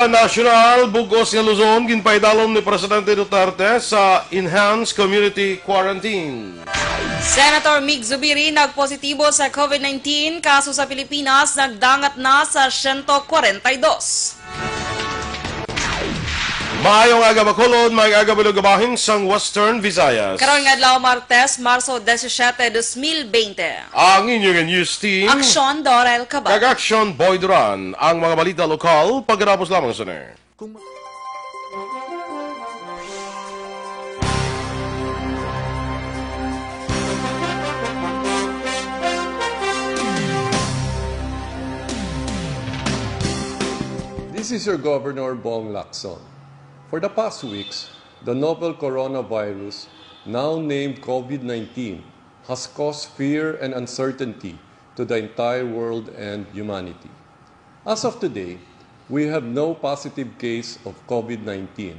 National bugos nga Luzon ginpaidalom ni Presidente Duterte sa enhanced community quarantine. Senator Mig Zubiri nagpositibo sa COVID-19, kaso sa Pilipinas nagdangat na sa 142. Maayong aga Bacolod, maayong aga Bilugabahin sang Western Visayas. Karon nga adlaw Martes, Marso 17, 2020. Ang inyong news team, Aksyon Dorel Cabal. Kag-Aksyon Boy Duran, ang mga balita lokal, pagkatapos lamang sa This is your Governor Bong Lacson. For the past weeks, the novel coronavirus, now named COVID-19, has caused fear and uncertainty to the entire world and humanity. As of today, we have no positive case of COVID-19.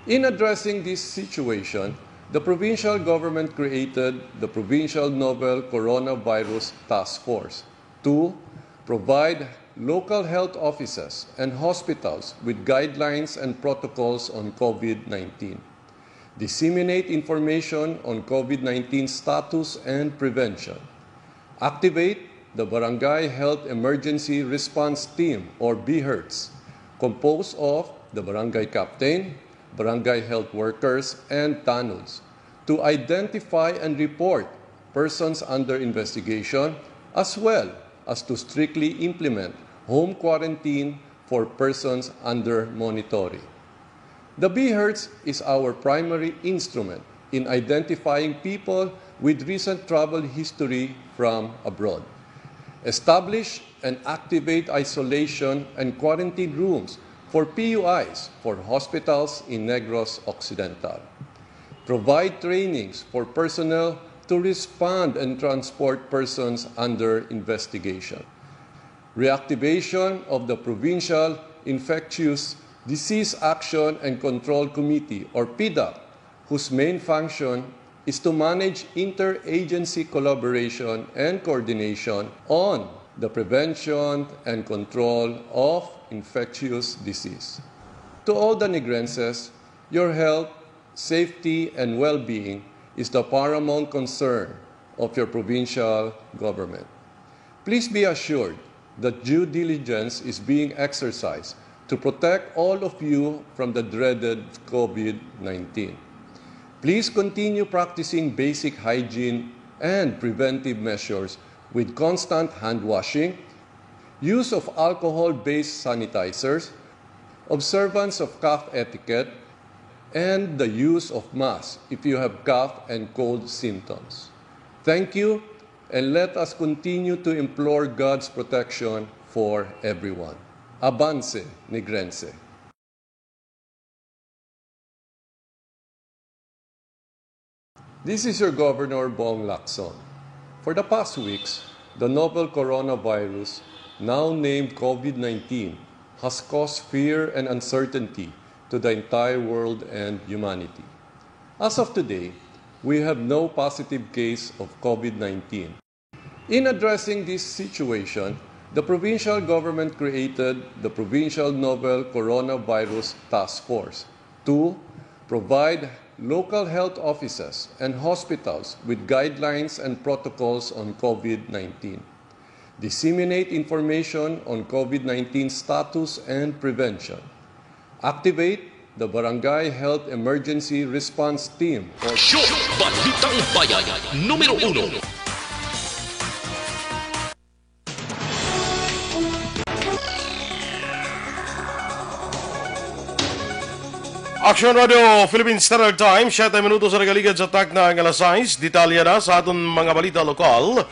In addressing this situation, the provincial government created the Provincial Novel Coronavirus Task Force to provide local health offices and hospitals with guidelines and protocols on COVID-19, disseminate information on COVID-19 status and prevention, activate the Barangay Health Emergency Response Team or BHERTS, composed of the barangay captain, barangay health workers, and TANUDs, to identify and report persons under investigation as well as to strictly implement home quarantine for persons under monitoring. The BHERTS is our primary instrument in identifying people with recent travel history from abroad. Establish and activate isolation and quarantine rooms for PUIs for hospitals in Negros Occidental. Provide trainings for personnel to respond and transport persons under investigation. Reactivation of the Provincial Infectious Disease Action and Control Committee, or PIDAC, whose main function is to manage interagency collaboration and coordination on the prevention and control of infectious disease. To all the Negrenses, your health, safety, and well-being is the paramount concern of your provincial government. Please be assured that due diligence is being exercised to protect all of you from the dreaded COVID-19. Please continue practicing basic hygiene and preventive measures with constant hand washing, use of alcohol-based sanitizers, observance of cough etiquette, and the use of masks if you have cough and cold symptoms. Thank you, and let us continue to implore God's protection for everyone. Avance, Negrense. This is your Governor Bong Lacson. For the past weeks, the novel coronavirus, now named COVID-19, has caused fear and uncertainty to the entire world and humanity. As of today, we have no positive case of COVID-19. In addressing this situation, the provincial government created the Provincial Novel Coronavirus Task Force to provide local health offices and hospitals with guidelines and protocols on COVID-19, disseminate information on COVID-19 status and prevention, activate the Barangay Health Emergency Response Team or Balitang Bayan, numero 1. Action Radio Philippine Standard Time, 7 minutos sa nagaligad sa tak na alas 6. Detalya na sa aton mga balita lokal.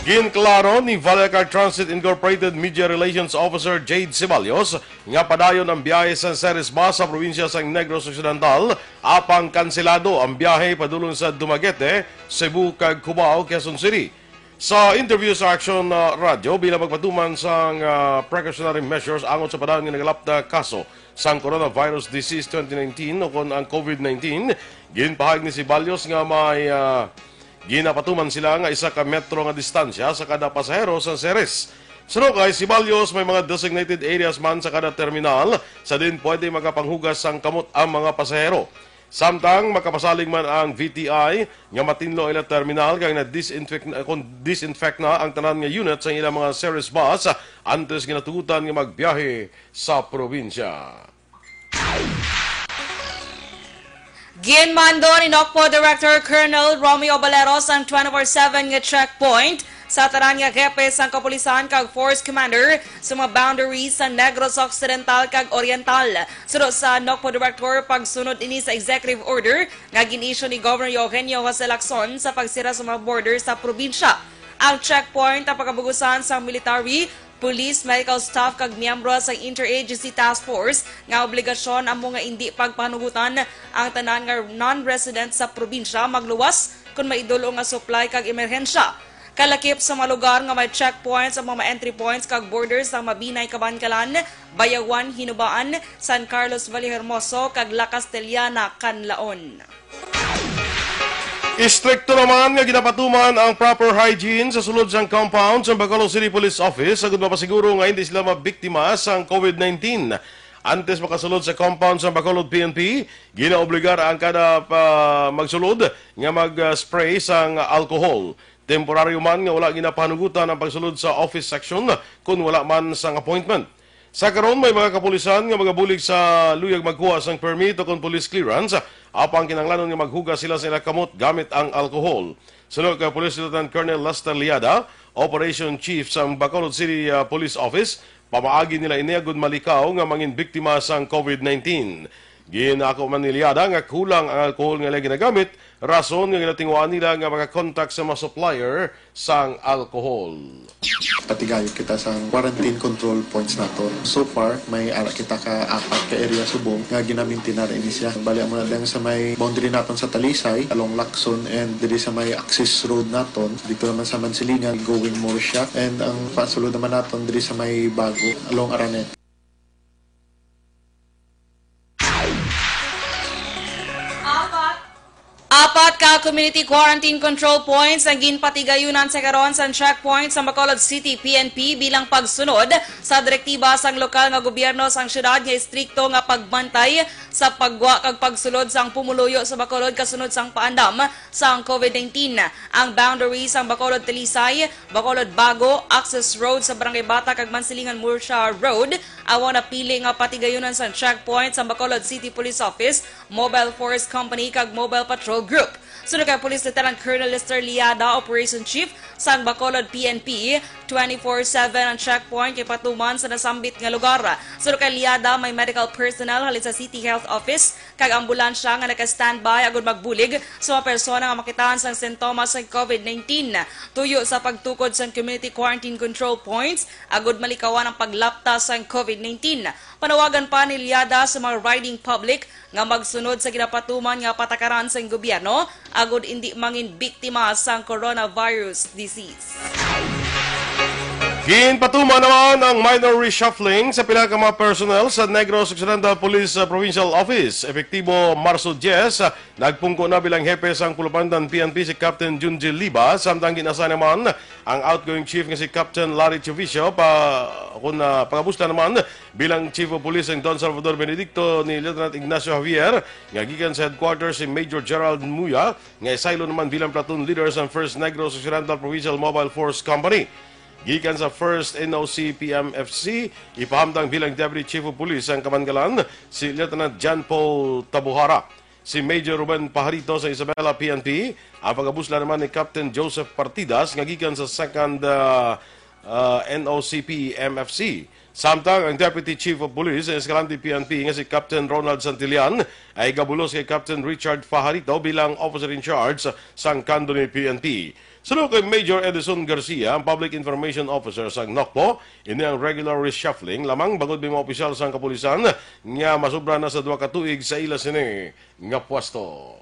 Ginklaro ni Valacar Transit Incorporated Media Relations Officer Jade Ceballos nga padayon ang biyahe sa Ceres Bus sa probinsya sa Negros Occidental apang kanselado ang biyahe padulong sa Dumaguete, Cebu kag Cubao, Quezon City. Sa interview sa Action Radio bilang magpatuman sa precautionary measures angot sa padayon nga nagalapda kaso sang coronavirus disease 2019 o kon ang COVID-19, ginpahag ni Ceballos nga may ginapatuman sila nga isa ka metro nga distansya sa kada pasahero sa Ceres. Sunod kay Sibalyos, may mga designated areas man sa kada terminal, sa din pwede makapanghugas sang kamot ang mga pasahero. Samtang makapasalig man ang VTI nga matinlo ila terminal kay na-disinfect na ang tanan nga unit sa ilang mga service bus antes ginatugutan nga magbiyahe sa probinsya. Ginmando ni NOCPO Director Colonel Romeo Baleros ang 24/7 nga checkpoint sa tanan nga hepe sang kapulisan kag Force Commander sa mga boundaries sa Negros Occidental kag Oriental. Sunod sa NOCPO Director pagsunod ini sa executive order nga ginisyu ni Governor Eugenio Jose Lacson sa pagsira sa mga border sa probinsya. Ang checkpoint ang pagkabugusan sa military, police, medical staff kag miyembro sa Interagency Task Force nga obligasyon ang mga hindi pagpanugutan ang tanan nga non-resident sa probinsya magluwas kung maidulo nga supply kag emerhensya. Kalakip sa mga lugar nga may checkpoints ang mga entry points kag borders sa Mabinay, Kabankalan, Bayawan, Hinubaan, San Carlos, Vallehermoso kag La Castellana, Canlaon. Istrikto naman nga ginapatuman ang proper hygiene sa sulod sang compound sa Bacolod City Police Office sagud mapasiguro nga hindi sila mabiktima sa COVID-19. Antes makasulod sa compound sa Bacolod PNP, ginaobligar ang kada magsulod nga mag-spray sang alcohol. Temporaryo man nga wala ginapanugutan ang pagsulod sa office section kung wala man sang appointment. Sa karon may mga kapulisan nga magabulig sa luyag magkuha sang permit o kung police clearance apang kinahanglanon nga maghugas sila sa ilang kamot gamit ang alcohol. Sunod kay Police Lieutenant Colonel Lester Liada, Operation Chief sa Bacolod City Police Office, pamaagi nila iniagod malikaw nga mangin biktima sang COVID-19. Ginako man ni Liada nga kulang ang alcohol nga ginagamit, rason nga ginatingwaan nila nga makakontak sa mga supplier sang alcohol. Patigayo kita sa quarantine control points nato. So far, may ara kita ka apat ka area subong nga ginaminti na rin siya. Bali mo na lang sa may boundary naton sa Talisay, along Lacson, and diri sa may access road naton. Dito naman sa Mansilingan, going more siya. And ang pasulod naman naton diri sa may Bago, along Aranet. Apat ka community quarantine control points ang ginpatigayunan sa karon sa checkpoint sa Bacolod City PNP bilang pagsunod sa direktiba sang lokal nga gobyerno sang syudad nga istrikto nga pagbantay sa pagwa kag pagsulod sang pumuluyo sa Bacolod kasunod sang paandam sang COVID-19. Ang boundaries sang Bacolod Talisay, Bacolod Bago, access road sa Barangay Bata kag Mansilingan Murcia Road awan na pili nga patigayunan sa checkpoint sa Bacolod City Police Office, Mobile Force Company kag Mobile Patrol Group. Sunod kay Police Lieutenant Colonel Lester Liada, Operation Chief sa Bacolod PNP, 24/7 ang checkpoint kay patuman sa nasambit nga lugar. Sunod kay Liada, may medical personnel halin sa City Health Office kag ambulansya nga naka-standby agud magbulig sa mga persona nga makitaan sang sintomas sa COVID-19. Tuyo sa pagtukod sa community quarantine control points agud malikawan ang paglapta sa COVID-19. Panawagan pa ni Liada sa mga riding public nga magsunod sa ginapatuman nga patakaran sa gobyerno agud hindi mangin biktima sa coronavirus disease. Ginpatuman naman ang minor reshuffling sa pila ka mga personnel sa Negros Occidental Police Provincial Office. Epektibo Marso 10, nagpungko na bilang hepe sang Pulupandan PNP si Captain Junji Liba, samtang ginasa naman ang outgoing chief nga si Captain Larry Chovicio pagabusta naman bilang Chief of Police ng Don Salvador Benedicto ni Lieutenant Ignacio Javier nga gikan sa headquarters si Major Gerald Muya nga isaylo naman bilang platoon leader sa 1st Negros Occidental Provincial Mobile Force Company. Gikan sa 1st NOC PMFC, ipahamtang bilang Deputy Chief of Police ang Kamangalan si Lieutenant John Paul Tabuhara. Si Major Ruben Pajarito sa Isabela PNP, ang pagabusla naman ni Captain Joseph Partidas nga gikan sa 2nd NOC PMFC. Samtang ang Deputy Chief of Police sa Escalante PNP nga si Captain Ronald Santillan ay gabulos kay Captain Richard Pajarito bilang Officer in Charge sa Candoni PNP. Sunod kay Major Edison Garcia, ang Public Information Officer sa NOCPO, ini ang regular reshuffling lamang bagod may mga opisyal sa kapulisan nga masubra na sa 2 ka tuig sa ila sini nga pwesto.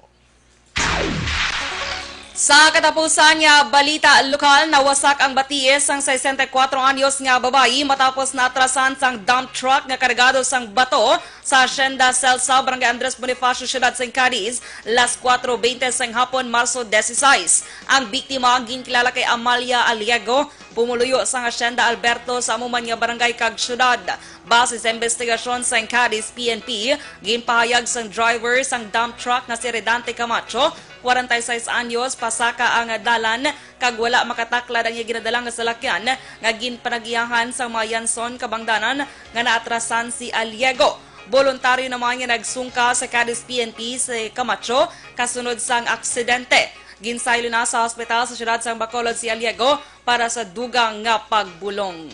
Sa katapusan nga balita lokal, nawasak ang batiis sang 64 anyos nga babayi matapos natrasan sang dump truck nga kargado sang bato sa Hacienda Celsa, Barangay Andres Bonifacio, Ciudad San Cadiz, las 4:20 sang hapon, Marso 16. Ang biktima ginkilala kay Amalia Aliego, pumuluyo sa Hacienda Alberto sa amuman nga barangay kag syudad. Base sa investigasyon sa Cadiz PNP, ginpahayag sang driver sang dump truck nga si Redante Camacho, 46 anyos, pasaka ang dalan kag wala makataklad ang ginadalang nga salakyan nga ginpanagiyahan sa mga Yanson kabangdanan nga naatrasan si Aliego. Voluntaryo naman nga nagsungka sa Cadiz PNP si Camacho kasunod sang aksidente. Ginsaylo na sa ospital sa siyudad sang Bacolod si Aliego para sa dugang nga pagbulong.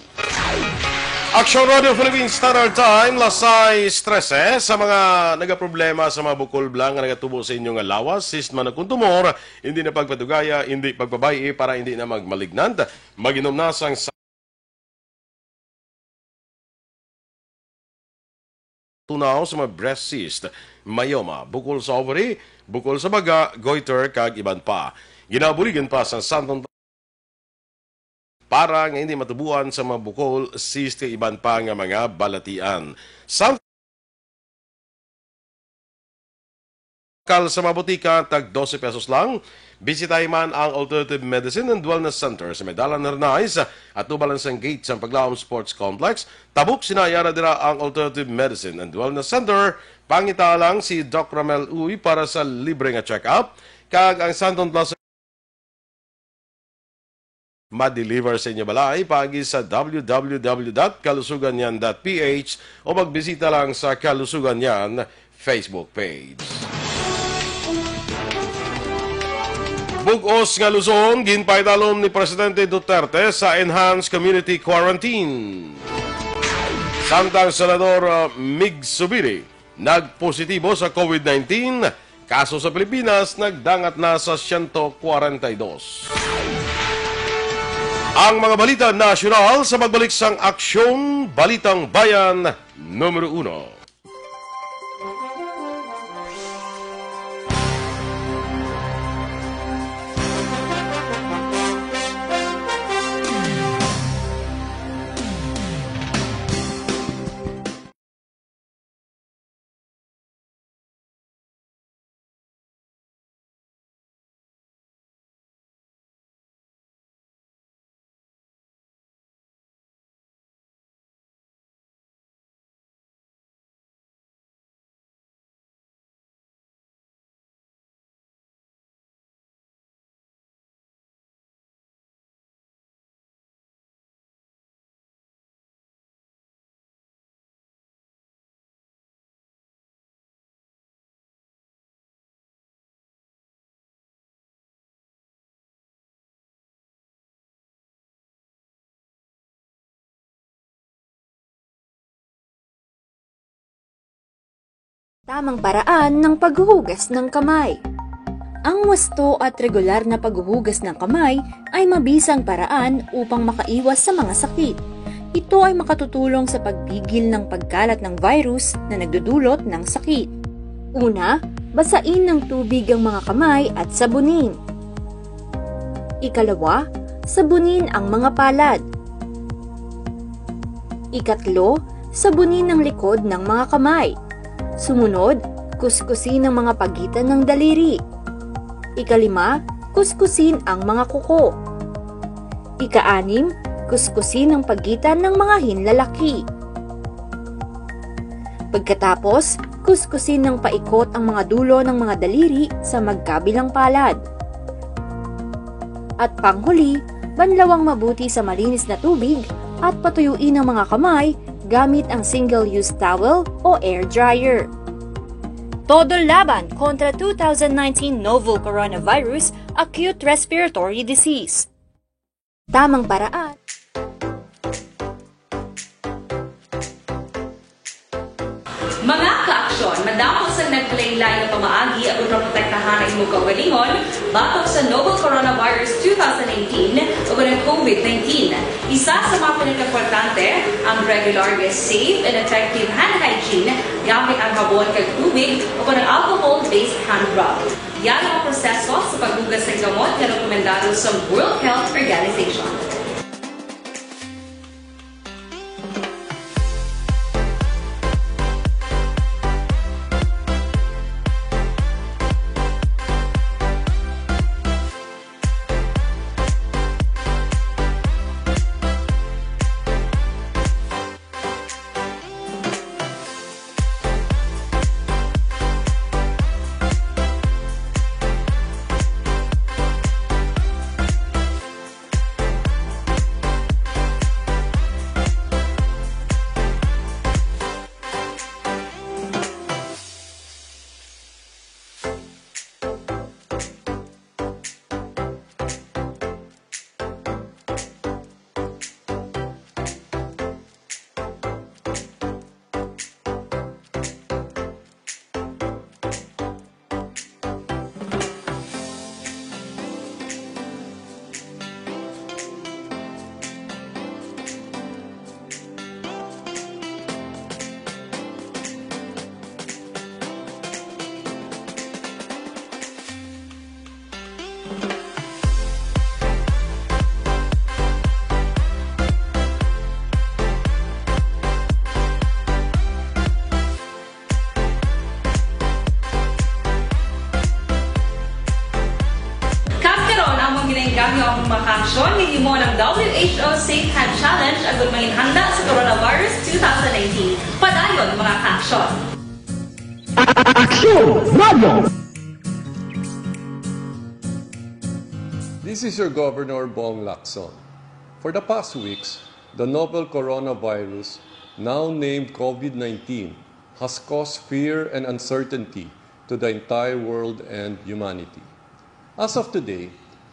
Action Radio Philippines Standard Time, lasay 13 sa mga nagaproblema sa mga bukol blang nga nagatubo sa inyong lawas, sistema na kuntumor, hindi na pagpadugaya, hindi pagbabayi para hindi na magmalignant, maginom na sang tunaw sa mga breast cyst, myoma, bukol sa ovary, bukol sa baga, goiter, kag iban pa. Ginabuligan pa sa Santong para nga hindi matubuan sa mga bukol, cyst, kag iban pa nga mga balatian. Sa mga butika, tag 12 pesos lang. Bisitay man ang Alternative Medicine and Wellness Center sa Medalan Hernais at tubalan sa gate sa Paglaom Sports Complex. Tabuk sinayara dira ang Alternative Medicine and Wellness Center. Pangita lang si Doc Ramel Uy para sa libre nga check-up. Kag ang Santon Plaza ma-deliver sa inyo balay pagi sa www.kalusuganyan.ph o magbisita lang sa Kalusuganyan Facebook page. Bugos nga Luzon, ginpaitalom ni Presidente Duterte sa Enhanced Community Quarantine. Samtang Senador Mig Subiri, nagpositibo sa COVID-19, kaso sa Pilipinas nagdangat na sa 142. Ang mga balita nasyonal sa magbalik sang aksyon, Balitang Bayan, numero 1. Tamang paraan ng paghuhugas ng kamay. Ang wasto at regular na paghuhugas ng kamay ay mabisang paraan upang makaiwas sa mga sakit. Ito ay makatutulong sa pagpigil ng pagkalat ng virus na nagdudulot ng sakit. Una, basain ng tubig ang mga kamay at sabunin. Ikalawa, sabunin ang mga palad. Ikatlo, sabunin ang likod ng mga kamay. Sumunod, kuskusin ang mga pagitan ng daliri. Ikalima, kuskusin ang mga kuko. Ika-anim, kuskusin ang pagitan ng mga hinlalaki. Pagkatapos, kuskusin ng paikot ang mga dulo ng mga daliri sa magkabilang palad. At panghuli, banlawang mabuti sa malinis na tubig at patuyuin ang mga kamay gamit ang single-use towel o air dryer. Todo laban kontra 2019 novel coronavirus acute respiratory disease. Tamang paraan. Mga ka-aksyon, madapos sa naglaylay na pamaagi at protektahan ang imong kaugalingon batok sa novel coronavirus 2018 o ng COVID-19. Isa sa mga pinaka-importante ang regular, safe, and effective hand hygiene gamit ang habon kag tubig o ng alcohol-based hand rub. Yan ang proseso sa paghugas ng gamot na rekomendado sa World Health Organization. mga aksyon ng imo ng WHO Safe Hand Challenge agud manginhanda sa coronavirus 2019. Padayon mga aksyon. This is your Governor Bong Lacson. For the past weeks, the novel coronavirus, now named COVID-19, has caused fear and uncertainty to the entire world and humanity. As of today,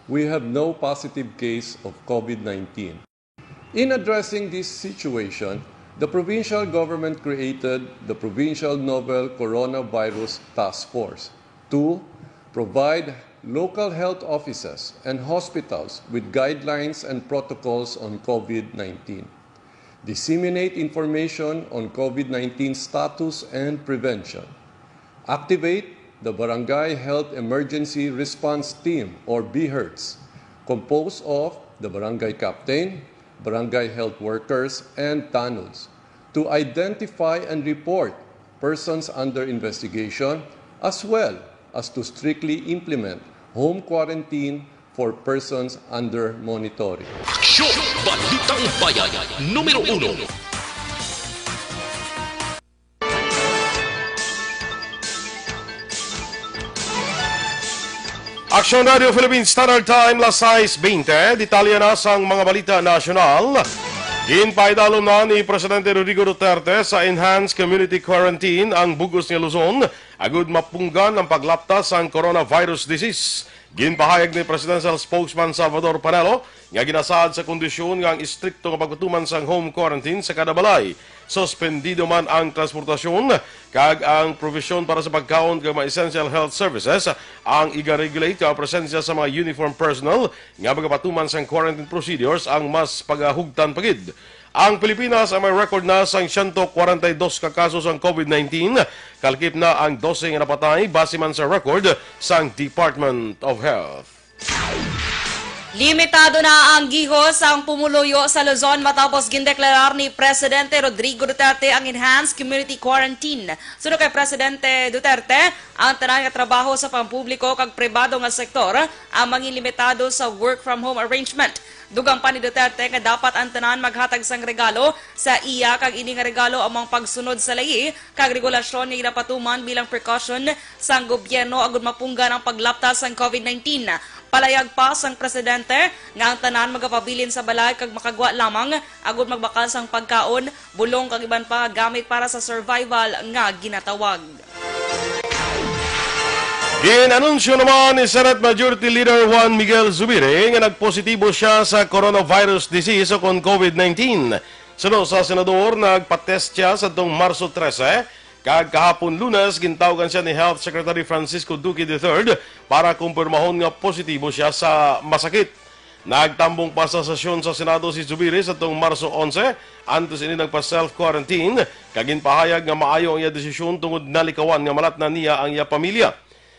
we have no positive case of COVID-19. In addressing this situation, the provincial government created the Provincial Novel Coronavirus Task Force to provide local health offices and hospitals with guidelines and protocols on COVID-19, disseminate information on COVID-19 status and prevention, activate the Barangay Health Emergency Response Team or BHERTS, composed of the Barangay Captain, Barangay Health Workers, and TANUDs, to identify and report persons under investigation as well as to strictly implement home quarantine for persons under monitoring. Aksyon! Balitang Bayan, numero 1. Aksyon Radio Philippines Standard Time, las 6:20. Detalye na sa mga balita nasyonal. Ginpaidalo na ni Presidente Rodrigo Duterte sa Enhanced Community Quarantine ang Bugos ng Luzon agud mapunggan ang paglaptas ang coronavirus disease. Ginpahayag ni Presidential Spokesman Salvador Panelo nga ginasaad sa kondisyon nga ang istrikto nga pagtuman sa home quarantine sa kada balay. Suspendido man ang transportasyon kag ang provision para sa pagkaon kag mga essential health services ang iga-regulate ang presensya sa mga uniform personnel nga magapatuman sa quarantine procedures ang mas pagahugtan pagid. Ang Pilipinas ay may record na sa 142 ka kaso sa COVID-19. Kalkip na ang 12 nga napatay base man sa record sa Department of Health. Limitado na ang gihos ang pumuluyo sa Luzon matapos gindeklarar ni Presidente Rodrigo Duterte ang Enhanced Community Quarantine. Sunod kay Presidente Duterte, ang tanan nga trabaho sa pampubliko kag pribado nga sektor ang manginlimitado sa work from home arrangement. Dugang pa ni Duterte nga dapat ang tanan maghatag sang regalo sa iya kag ini nga regalo among pagsunod sa layi kag regulasyon nga ginapatuman bilang precaution sang gobyerno agud mapunggan ang paglaptas sang COVID-19. Palayag pa sang presidente nga ang tanan magapabilin sa balay kag makagwa lamang agud magbakal sang pagkaon, bulong kag iban pa gamit para sa survival nga ginatawag. Ginanunsyo naman ni Senate Majority Leader Juan Miguel Zubiri nga nagpositibo siya sa coronavirus disease o kon COVID-19. Sunod sa senador, nagpatest siya sa tong Marso 13. Kag kahapon Lunes, gintawagan siya ni Health Secretary Francisco Duque III para kumpirmahon nga positibo siya sa masakit. Nagtambong pa sa sesyon sa Senado si Zubiri sa tong Marso 11, antes ini nagpa-self-quarantine, kagin pahayag nga maayo ang iya desisyon tungod nalikawan nga malat na niya ang iya pamilya.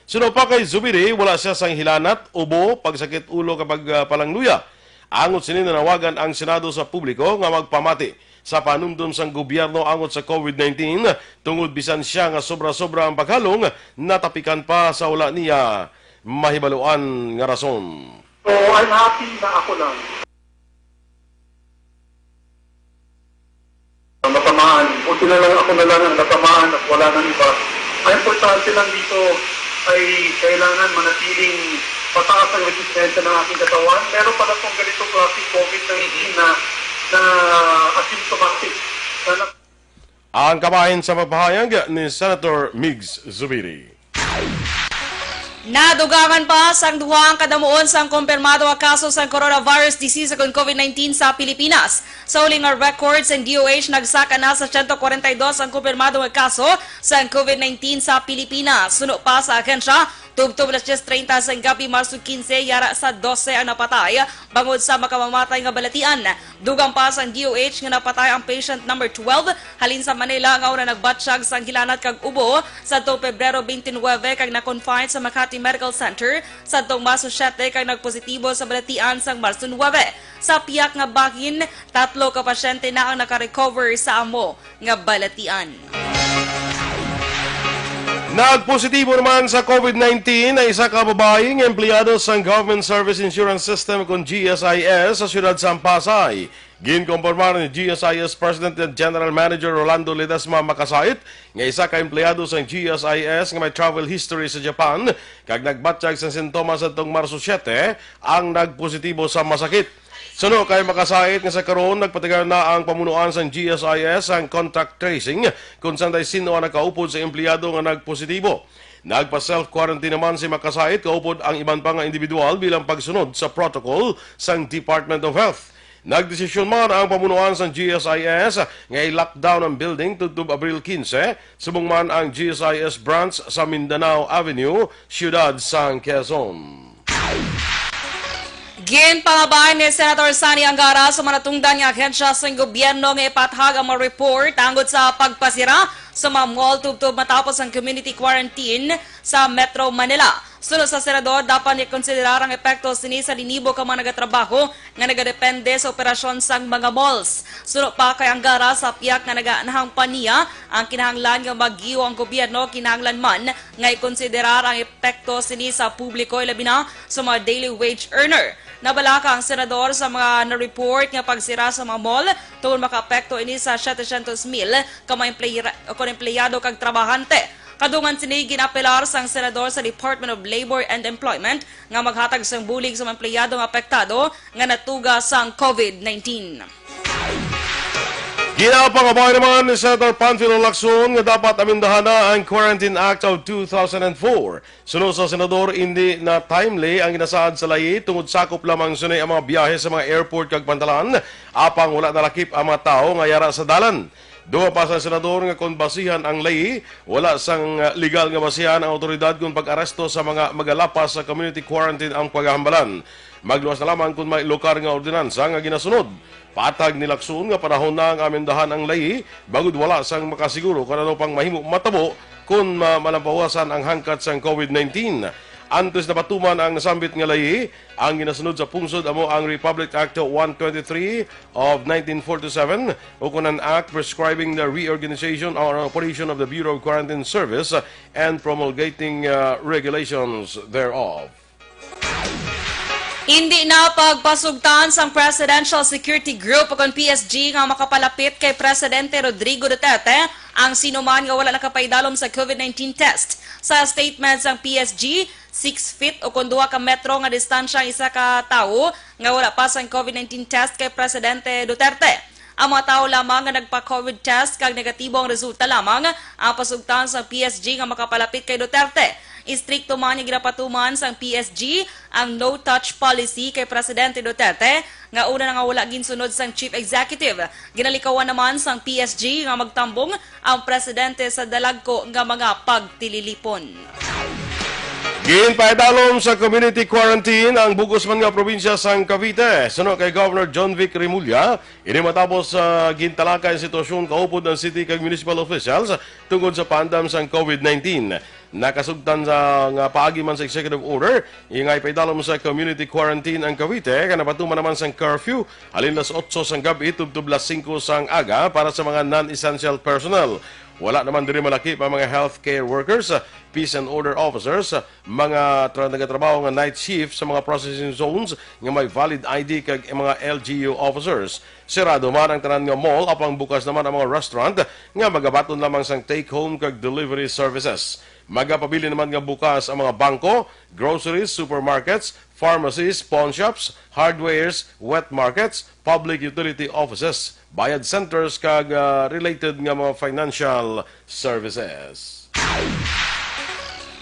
Sunod pa kay Zubiri, wala siya sang hilanat, ubo, pagsakit ulo kapag palangluya. Angot sini nanawagan ang Senado sa publiko nga magpamati sa panumdum sang gobyerno angot sa COVID-19 tungod bisan siya nga sobra-sobra ang paghalong natapikan pa sa wala niya mahibaluan nga rason. So I'm happy na ako lang natamaan. Buti na lang ako na lang ang natamaan at wala nang iba. Ang importante lang dito ay kailangan manatiling pataas ang resistensya ng aking katawan. Meron pala pong ganitong klaseng COVID-19 na asymptomatic. Ang kabahin sa pagpahayag ni Senator Migs Zubiri. Nadugangan pa sang duha ang kadamuon sang kumpirmado nga kaso sang coronavirus disease sa COVID-19 sa Pilipinas. Sa uling nga records ang DOH nagsaka na sa 142 ang kumpirmado nga kaso sang COVID-19 sa Pilipinas. Suno pa sa ahensya, tubtob las 10:30 sa gabi Marso 15 yara sa 12 ang napatay bangod sa makamamatay nga balatian. Dugang pa sang DOH nga napatay ang patient number 12 halin sa Manila nga una nagbatsyag sang hilanat kag ubo sa Pebrero 29 kag na-confine sa Makati Medical Center sa Marso 7 kag nagpositibo sa balatian sang Marso 9. Sa piyak nga bahin, 3 ka pasyente na ang nakarecover sa amo nga balatian. Nagpositibo naman sa COVID-19 na isa ka babaeng empleyado sa Government Service Insurance System kung GSIS sa siyudad sa Pasay. Ginkompormar ni GSIS President and General Manager Rolando Ledesma Makasait nga isa ka empleyado sa GSIS nga may travel history sa Japan kag nagbatsyag sa sintomas adtong Marso 7 ang nagpositibo sa masakit. Suno kay Makasait nga sa karon nagpatigayon na ang pamunuan sa GSIS ang contact tracing kung saan sino ang nakaupod sa empleyado nga nagpositibo. Nagpa-self-quarantine naman si Makasait kaupod ang iban pa nga individual bilang pagsunod sa protocol sa Department of Health. Nagdesisyon man ang pamunuan sa GSIS nga i-lockdown ang building tuntub Abril 15 subong man ang GSIS branch sa Mindanao Avenue, Ciudad San Quezon. Ginpangabahan ni Senator Sani Angara sa manatungdan nga ahensya sa gobyerno nga ipathag ang mga report tungod sa pagpasira sa mga mall tubtob matapos ang community quarantine sa Metro Manila. Sunod sa senador, dapat i-konsiderar ang epekto sini sa linibo ka mga nagatrabaho nga nagadepende sa operasyon sang mga malls. Sunod pa kay Angara sa piyak nga nagaanahang paniya ang kinahanglan nga mag-iyo ang gobyerno kinahanglan man nga i-konsiderar ang epekto sini sa publiko labi na sa mga daily wage earner. Nabalaka ang senador sa mga na-report nga pagsira sa mga mall tungod makaapekto ini sa 700,000 ka mga empleyado kag trabahante. Kadungan sini ginapelar sang senador sa Department of Labor and Employment nga maghatag sang bulig sa mga empleyado nga apektado nga natuga sang COVID-19. Ginapangabay naman ni Senator Panfilo Lacson nga dapat amindahan na ang Quarantine Act of 2004. Sunod sa senador, hindi na timely ang ginasaad sa layi tungod sakop lamang sunay ang mga biyahe sa mga airport kag pantalan apang wala nalakip ang mga tao nga yara sa dalan. Duha pa sa senador nga kung basihan ang layi, wala sang legal nga basihan ang otoridad kung pag-aresto sa mga magalapas sa community quarantine ang paghahambalan. Magluwas na lamang kung may lokar nga ordinansa nga ginasunod. Patag ni Lacson nga panahon na ang amendahan ang layi, bagud wala sang makasiguro kung ano pang mahimo matabo kung malampawasan ang hangkat sang COVID-19. Antes na patuman ang nasambit nga layi, ang ginasunod sa pungsod amo ang Republic Act 123 of 1947 o kunan act prescribing the reorganization or operation of the Bureau of Quarantine Service and promulgating regulations thereof. Hindi na pagpasugtan sang Presidential Security Group o PSG nga makapalapit kay Presidente Rodrigo Duterte ang sinuman nga wala nakapaidalom sa COVID-19 test. Sa statement sang PSG, 6 feet o kung 2 ka metro nga distansya ang isa ka tawo nga wala pa sang COVID-19 test kay Presidente Duterte. Ang mga tao lamang nga nagpa-COVID test kag negatibo ang resulta lamang ang pasugtan sa PSG nga makapalapit kay Duterte. Istrikto man yung ginapatuman sa PSG ang no-touch policy kay Presidente Duterte nga una nga wala ginsunod sang Chief Executive. Ginalikawan naman sang PSG nga magtambong ang Presidente sa dalagko nga mga pagtililipon. Ginpaidalom sa community quarantine ang bugos man nga probinsya sang Cavite. Sunod kay Governor John Vic Remulla, ini matapos sa gintalakay ang sitwasyon kaupod ng city kag municipal officials tungkol sa pandam sang COVID-19. Nakasugtan sa nga paagi man sa executive order, ingay paidalom sa community quarantine ang Cavite kana patuman naman sang curfew halin las 8 sang gabi tubtob las 5 sang aga para sa mga non-essential personnel. Wala naman diri malakip ang mga healthcare workers, peace and order officers, mga nagatrabaho nga night shift sa mga processing zones nga may valid ID kag mga LGU officers. Sirado man ang tanan nga mall apang bukas naman ang mga restaurant nga magabaton lamang sang take-home kag delivery services. Magapabili naman nga bukas ang mga bangko, groceries, supermarkets, pharmacies, pawn shops, hardwares, wet markets, public utility offices, bayad centers kag related nga mga financial services.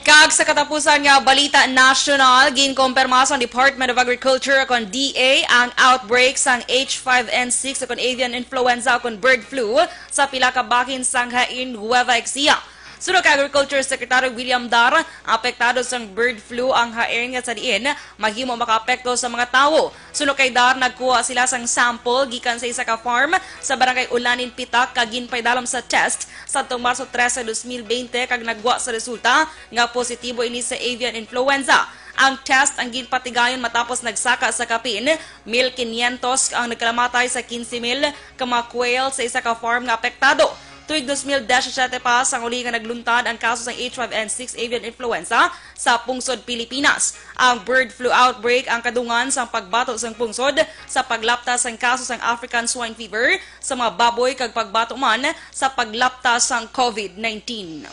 Kag sa katapusan nga balita national, ginkompirma sa Department of Agriculture kon DA ang outbreak sang H5N6 kon avian influenza kon bird flu sa pila ka bahin sang hain Nueva Ecija. Sunod kay Agriculture Secretary William Dar, apektado sang bird flu ang hair nga sa diin, maghimo makaapekto sa mga tawo. Sunod kay Dar, nagkuha sila sang sample gikan sa isa ka farm sa barangay Ulanin Pitak kag ginpaidalom sa test sa Marso 13, 2020 kag nagwa sa resulta nga positibo ini sa avian influenza. Ang test ang ginpatigayon matapos nagsaka sa kapin, 1,500 ang nagkalamatay sa 15,000 ka mga quail sa isa ka farm nga apektado. Tuig 2017 pa sa uli nga nagluntad ang kaso ng H5N6 avian influenza sa pungsod Pilipinas. Ang bird flu outbreak ang kadungan sa pagbato sa pungsod sa paglaptas ng kaso ng African swine fever sa mga baboy kag pagbato man sa paglaptas ng COVID-19.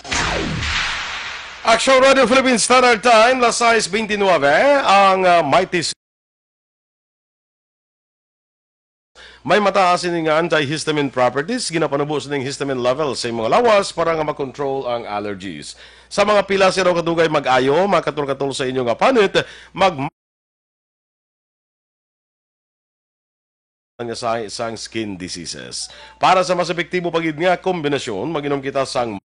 Action Radio Philippines Standard Time, las 6:29, ang Mighty may mataas ini nga antihistamine properties, ginapanubos ning histamine level sa mga lawas para nga makontrol ang allergies. Sa mga pila si raw kadugay mag-ayo, makatul-katul sa inyo nga panit, sa isang skin diseases. Para sa mas epektibo pagid nga kombinasyon, mag-inom kita sang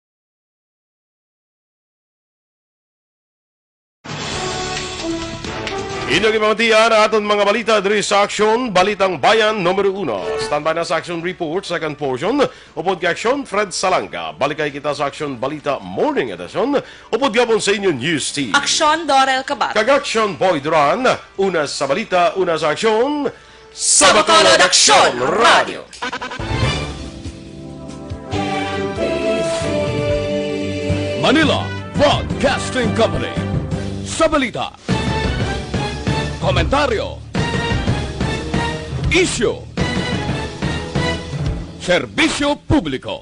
inyong ipamatiyan ang aton mga balita diri sa Aksyon Balitang Bayan numero 1. Standby na sa Action Report, second portion. Upod ka Aksyon, Fred Salanga. Balikay kita sa Action Balita Morning Edition. Upod gabon sa inyong News Team. Aksyon Dorel Cabat. Kag-Action Boy Duran. Una sa balita, una sa Aksyon. Sa Bacolod Aksyon Radio. Manila Broadcasting Company. Sa balita, komentaryo, isyu, serbisyo publiko.